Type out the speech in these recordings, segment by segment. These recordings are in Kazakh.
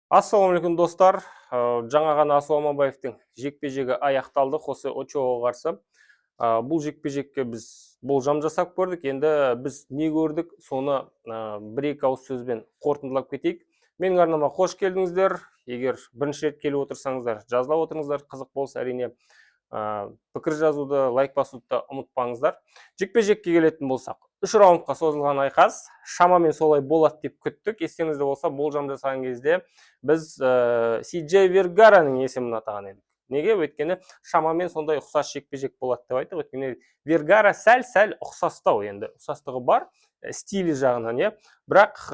Ассалаумағалейкум достар. Жаңа ғана Асыл Аманбаевтың жекпе-жегі аяқталды Хосе Очоға қарсы. Бұл жекпе-жекке біз болжам жасап көрдік. Енді біз не көрдік, соны бір-екі ауыз сөзбен қорытындылап кетейік. Менің арнама қош келдіңіздер. Егер бірінші рет келіп отырсаңыздар, жазылып отырыңыздар. Қызық болса, әрине пікір жазуды, лайк басуды да ұмытпаңыздар. Жекпе-жекке келетін болсақ, 3 раундқа созылған айқас, шамамен солай болады деп күттік. Естеріңізде болса, болжам жасаған кезде біз Си-Джей Вергараның есімін атаған едік. Неге? Өйткені шамамен сондай ұқсас жекпе-жек болады деп айттық. Өйткені Вергара сәл ұқсастау, енді ұқсастығы бар, стилі жағынан, иә. Бірақ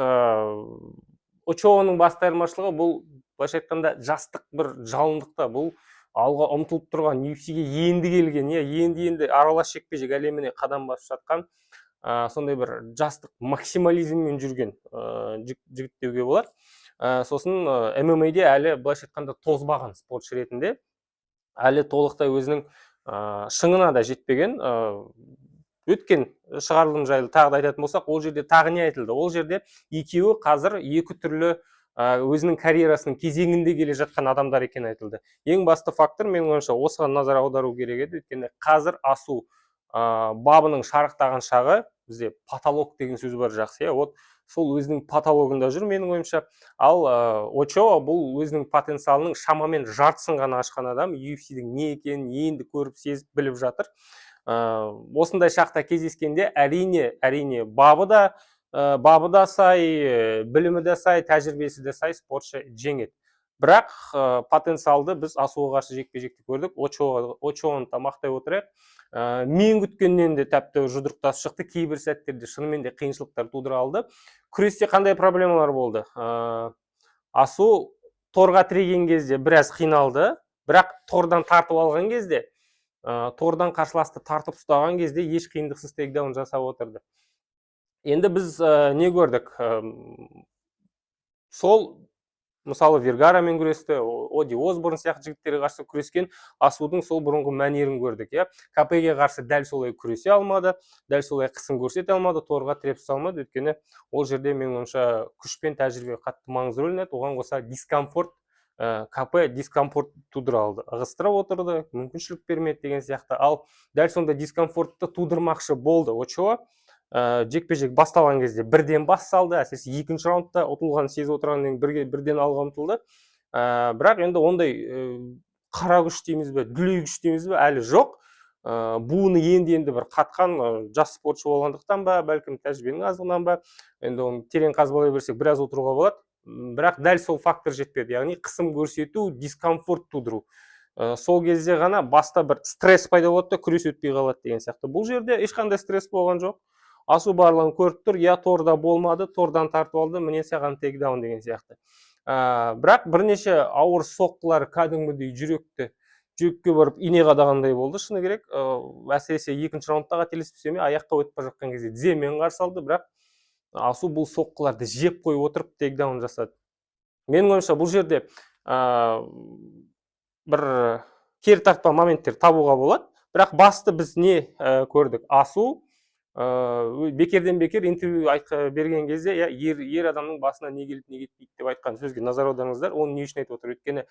Очоның басты айырмашылығы бұл, былайша айтқанда, жастық бір жалындықта, бұл алға ұмтылып тұрған, UFC-ге енді келген, енді аралас жекпе-жек әлеміне қадам басып жатқан, сондай бір жастық максимализммен жүрген жігіт деуге болады. Сосын ММА-де әлі былайша айтқанда тозбаған спортшы ретінде, әлі толықтай өзінің шыңына да жетпеген. Өткен шығарылым жайлы тағы да айтатын болсақ, ол жерде тағы не айтылды? Ол жерде екеуі қазір екі түрлі өзінің карьерасының кезеңінде келе жатқан адамдар екен айтылды. Ең басты фактор, менің ойымша, осыған назар аудару керек еді. Өйткені қазір асу бабының шарықтаған шағы, бізде потолок деген сөз бар, жақсы, вот сол өзінің потологында жүр, менің ойымша. Ал Очо бұл өзінің потенциалының шамамен жартысын ғана ашқан адам, UFC-дің не екенін енді көріп, сезіп, біліп жатыр. Осындай шақта кездескенде әрине бабы да сай, білімі де сай, тәжірибесі де сай спортшы жеңеді. Бірақ потенциалды біз асуға қарсы жекпе-жекті көрдік. Очоны тамақтай отырайық. Мен күткеннен де тәпті жұдырықтасып шықты, кейбір сәттерде шынымен де қиыншылықтар тудыра алды. Күресте қандай проблемалар болды? Асу торға тіреген кезде біраз қиналды, бірақ тордан тартып алған кезде, тордан қарсыласты тартып ұстаған кезде еш қиындықсыз тейкдаун жасап отырды. Енді біз не көрдік? Сол, мысалы, Вергарамен күресті, Оди Осборн сияқты жігіттерге қарсы күрескен асудың сол бұрынғы мәнерін көрдік. КП-ге қарсы дәл солай күресе алмады, дәл солай қысым көрсете алмады, торға тіреп салмады. Өйткені ол жерде менің ойымша күш пен тәжірибе қатты маңызды рөл ойнады. Оған қоса дискомфорт, КП дискомфорт тудыра алды, ығыстырып отырды, мүмкіншілік бермеді деген сияқты. Ал дәл сонда дискомфортты тудырмақшы болды Очо. Жекпе-жек басталған кезде бірден бас салды, әсіресе екінші раундта ұтылған сезіп отырғаннан бірден алға ұмтылды. Бірақ енді ондай қара күш дейміз бе, дүлей күш дейміз бе, әлі жоқ. Буыны енді бір қатқан жас спортшы болғандықтан ба, бәлкім тәжірибенің аздығынан ба, енді оны терең қазбалай берсек біраз отыруға болады. Бірақ дәл сол фактор жетпеді, яғни қысым көрсету, дискомфорт тудыру. Сол кезде ғана баста бір стресс пайда болады да, күрес өтпей қалады деген сияқты. Бұл жерде ешқандай стресс болған жоқ. Асу барлығын көріп тұр, торда болмады, тордан тартып алды, міне саған тейкдаун деген сияқты. Бірақ бірнеше ауыр соққылар кәдімгідей жүрекке барып ине қадағандай болды, шыны керек. Әсіресе екінші раундта қателеспесем, аяққа өтіп бара жатқан кезде тіземен қарсы алды, бірақ асу бұл соққыларды жеп қойып отырып тейкдаун жасады. Менің ойымша бұл жерде бір кері тартпа моменттер табуға болады. Бірақ басты біз не көрдік? Асу бекерден бекер интервью берген кезде, ер адамның басына не келіп, не кетпейді деп айтқан сөзге назар аударыңыздар. Оны не үшін айтып отыр? Өйткені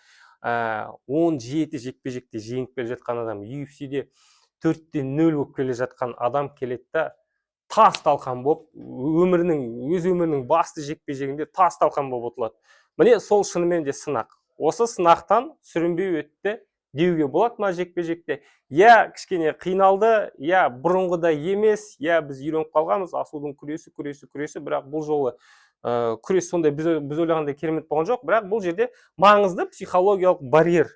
17 жекпе-жекте жеңіп келе жатқан адам, UFC-де 4-0 болып келе жатқан адам келеді да, тас талқан болып, өз өмірінің басты жекпе-жегінде тас талқан болып ұтылады. Міне сол шынымен де сынақ. Осы сынақтан сүрінбей өтті деуге болады ма жекпе-жекте? Кішкене қиналды, бұрынғыдай емес, біз үйреніп қалғанбыз, асудың күресі, бірақ бұл жолы күрес сондай біз ойлағандай керемет болған жоқ, бірақ бұл жерде маңызды психологиялық барьер.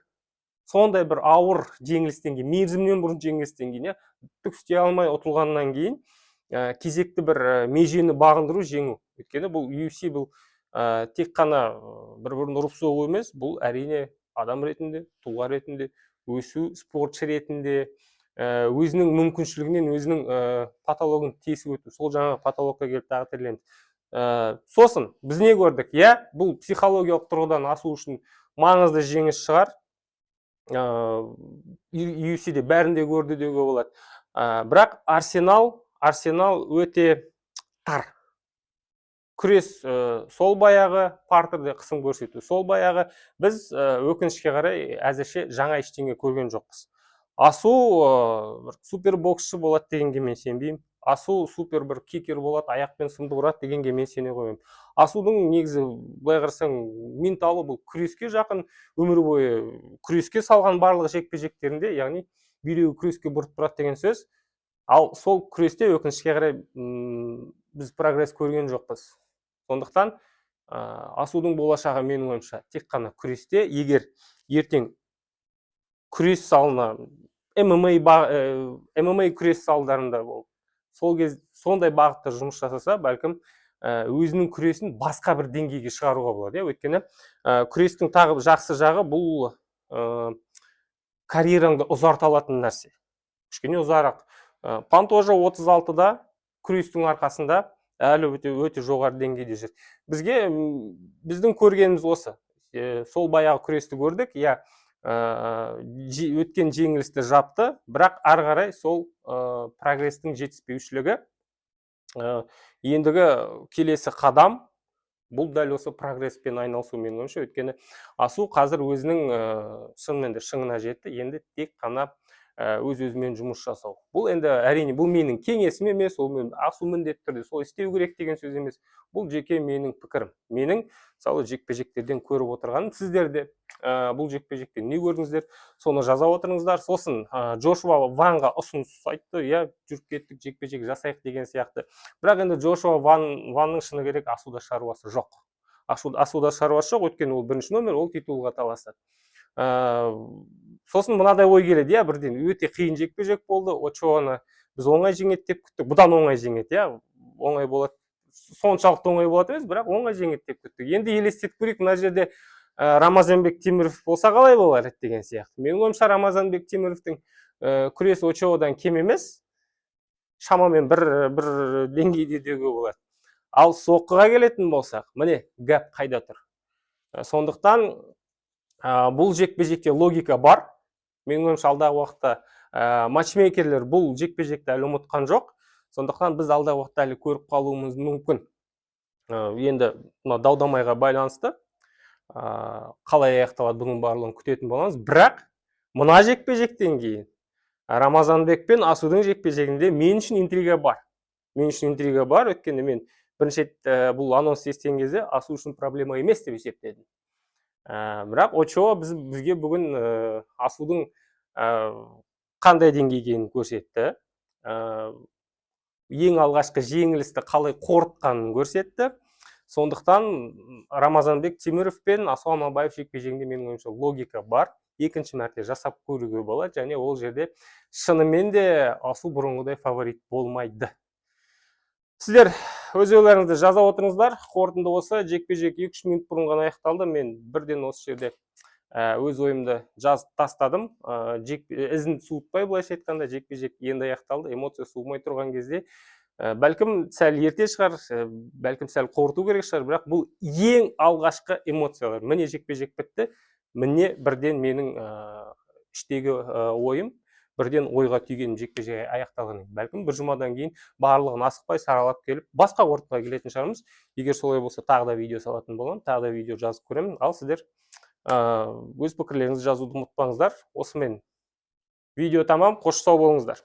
Сондай бір ауыр жеңілістен кейін, мерзімнен бұрын жеңілістен кейін, түк істей алмай ұтылғаннан кейін кезекті бір межені бағындыру, жеңу. Өйткені бұл UFC бұл тек қана бір-бірін ұрып соғу емес, бұл әрине адам ретінде, тұлға ретінде, өсу, спортшы ретінде, өзінің мүмкіншілігінен өзінің потологын тесіп өту, сол жаңағы потологқа келіп тағы тірленді. Сосын біз не көрдік? Бұл психологиялық тұрғыдан асу үшін маңызды жеңіс шығар. UFC-де бәрінде көрді деуге болады. Бірақ Арсенал өте тар. күрес сол баяғы, партерде қысым көрсету сол баяғы. Біз өкінішке қарай әзірше жаңа ештеңе көрген жоқпыз. Асу бір супер боксшы болады дегенге мен сенбеймін. Асу супер бір кикер болады, аяқпен сымды ұрады дегенге мен сене қоймаймын. Асудың негізі былай қарасаң менталы бұл күреске жақын, өмір бойы күреске салған барлық жекпе-жектерінде, яғни бүйрегі күреске бұрып тұрады деген сөз. Ал сол күресте өкінішке қарай біз прогресс көрген жоқпыз. Сондықтан асудың болашағы менің ойымша тек қана күресте. Егер ертең күрес салына ММА күрес салдарында болып сондай бағытта жұмыс жасаса, бәлкім өзінің күресін басқа бір деңгейге шығаруға болады. Өйткені күрестің тағы жақсы жағы бұл карьераңды ұзарта алатын нәрсе. Кішкене ұзарақ. Пантожа 36-да күрестің арқасында әлі өте жоғары деңгейде жүр. Біздің көргеніміз осы. Сол баяғы күресті көрдік, өткен жеңілісті жапты, бірақ ары қарай сол прогрестің жетіспеушілігі. Ендігі келесі қадам бұл дәл осы прогресспен айналысу менің ойымша. Өйткені асу қазір өзінің шынымен де шыңына жетті, енді тек қана өз-өзімен жұмыс жасау. Бұл енді әрине бұл менің кеңесім емес, ол асу міндетті түрде сол істеу керек деген сөз емес. Бұл жеке менің пікірім. Менің мысалы жекпе-жектерден көріп отырғаным, сіздер де бұл жекпе-жектен не көрдіңіздер, соны жаза отырыңыздар. Сосын Джошуа Ванға ұсыныс айтты, жүріп кеттік, жекпе-жек жасайық деген сияқты. Бірақ енді Джошуа Ванның шыны керек асуда шаруасы жоқ. Асуда шаруасы жоқ, өйткені ол бірінші номер, ол титулға таласады. Сосын мынадай ой келеді, бірден өте қиын жекпе-жек болды. Очоаны біз оңай жеңеді деп күттік. Бұдан оңай жеңеді, оңай болады. Соншалықты оңай болады емес, бірақ оңай жеңеді деп күттік. Енді елестетіп көрейік, мына жерде Рамазанбек Теміров болса қалай болар деген сияқты. Менің ойымша Рамазанбек Теміровтің күресі Очоадан кем емес, шамамен бір деңгейде деуге болады. Ал соққыға келетін болсақ, міне гәп қайда тұр. Сондықтан бұл жекпе-жекте логика бар. Менің ойымша алдағы уақытта матчмейкерлер бұл жекпе-жекті әлі ұмытқан жоқ. Сондықтан біз алдағы уақытта әлі көріп қалуымыз мүмкін. Енді дау-дамайға байланысты қалай аяқталады бұның барлығын күтетін боламыз. Бірақ мына жекпе-жектен кейін Рамазанбек пен Асудың жекпе-жегінде мен үшін интрига бар. Өйткені мен бірінші бұл анонс естіген кезде Асу үшін проблема емес деп есептедім. Бірақ Очоа бізге бүгін Асудың қандай деңгейден көрсетті. Ең алғашқы жеңілісті қалай қорытқанын көрсетті. Сондықтан Рамазанбек Теміров пен Асу Аманбаев жекпе-жегінде менің ойымша логика бар. Екінші мәрте жасап көруге болады, және ол жерде шынымен де Асу бұрынғыдай фаворит болмайды. Сіздер өз ойларыңызды жаза отырыңыздар. Қорытынды осы, жекпе-жек 2-3 минут бұрын ғана аяқталды. Мен бірден осы жерде өз ойымды жазып тастадым. Ізін суытпай, былайша айтқанда, жекпе-жек енді аяқталды. Эмоция суымай тұрған кезде бәлкім сәл ерте шығар, бәлкім сәл қорыту керек шығар, бірақ бұл ең алғашқы эмоциялар. Міне жекпе-жек бітті. Міне бірден менің іштегі ойым, бірден ойға түйген жекпе-жек аяқталған. Бәлкім бір жұмадан кейін барлығын асықпай саралап келіп, басқа қорытындыға келетін шығармыз. Егер солай болса, тағы да видео салатын боламын, тағы да видео жазып көремін. Ал сіздер өз пікірлеріңізді жазуды ұмытпаңыздар. Осымен видео тамам, қош сау болыңыздар.